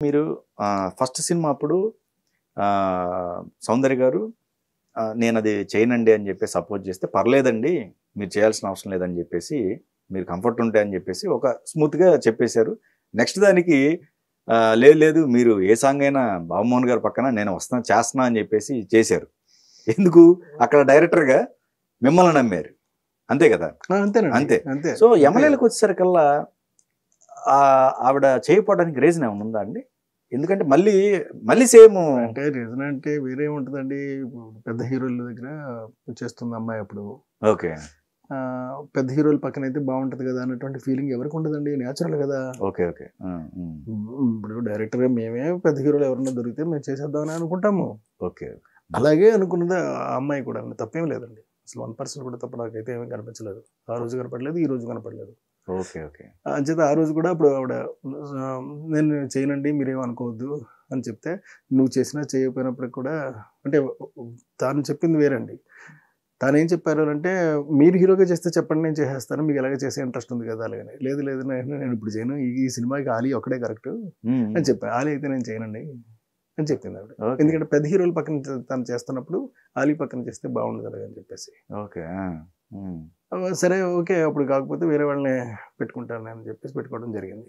మీరు first cinema అప్పుడు సౌందర్య గారు నేనది చేయనండి అని చెప్పేసి సపోర్ట్ చేస్తే, పర్లేదండి మీరు చేయాల్సిన అవసరం లేదని చెప్పేసి, మీరు కంఫర్ట్ ఉంటే అని చెప్పేసి ఒక స్మూత్‌గా చెప్పేశారు. నెక్స్ట్ దానికి లేదు లేదు మీరు ఏ సాంగ్ అయినా బాబుమోహన్ గారి పక్కన నేను వస్తాను చేస్తున్నా అని చెప్పేసి చేశారు. ఎందుకు? అక్కడ డైరెక్టర్‌గా మిమ్మల్ని నమ్మారు. అంతే కదా! అంతేనండి. అంతే. అంతే. సో యమలీలకు వచ్చేసరికల్లా ఆవిడ చేయకపోవడానికి రీజన్ ఏమైనా ఉందా అండి? ఎందుకంటే మళ్ళీ సేమ్ అంటే రీజన్ అంటే వేరే ఉంటదండి. పెద్ద హీరోల దగ్గర చేస్తుంది అమ్మాయి అప్పుడు. ఓకే. పెద్ద హీరోల పక్కనైతే బాగుంటది కదా అన్నటువంటి ఫీలింగ్ ఎవరికి ఉండదండి. నేచురల్ కదా. ఓకే. ఓకే. ఇప్పుడు డైరెక్టర్‌గా మేమే పెద్ద హీరోలు ఎవరన్నా దొరికితే మేము చేసేద్దామని అనుకుంటాము. ఓకే. అలాగే అనుకున్నది ఆ అమ్మాయి కూడా. తప్పేం లేదండి. అసలు 1% కూడా తప్పు నాకైతే ఏమీ కనిపించలేదు. ఆ రోజు కనపడలేదు, ఈ రోజు కనపడలేదు. ఓకే. ఓకే. అంచేత ఆ రోజు కూడా అప్పుడు ఆవిడ నేను చేయనండి మీరేం అనుకోవద్దు అని చెప్తే, నువ్వు చేసినా చేయకపోయినప్పటికి కూడా అంటే తాను చెప్పింది వేరండి. తానేం చెప్పారు అంటే, మీరు హీరోగా చేస్తే చెప్పండి నేను చేసేస్తాను. మీకు ఎలాగ చేసే ఇంట్రెస్ట్ ఉంది కదా అలాగని. లేదు లేదు నేను ఇప్పుడు చేయను. ఈ సినిమాకి ఆలీ ఒక్కడే కరెక్ట్ అని చెప్పా. ఆలీ అయితే నేను చేయనండి అని చెప్పింది ఆవిడ. ఎందుకంటే పెద్ద హీరోల పక్కన తను చేస్తున్నప్పుడు ఆలీ పక్కన చేస్తే బాగుండదు అలాగని చెప్పేసి. ఓకే. సరే ఓకే. అప్పుడు కాకపోతే వేరే వాళ్ళని పెట్టుకుంటాను అని చెప్పేసి పెట్టుకోవడం జరిగింది.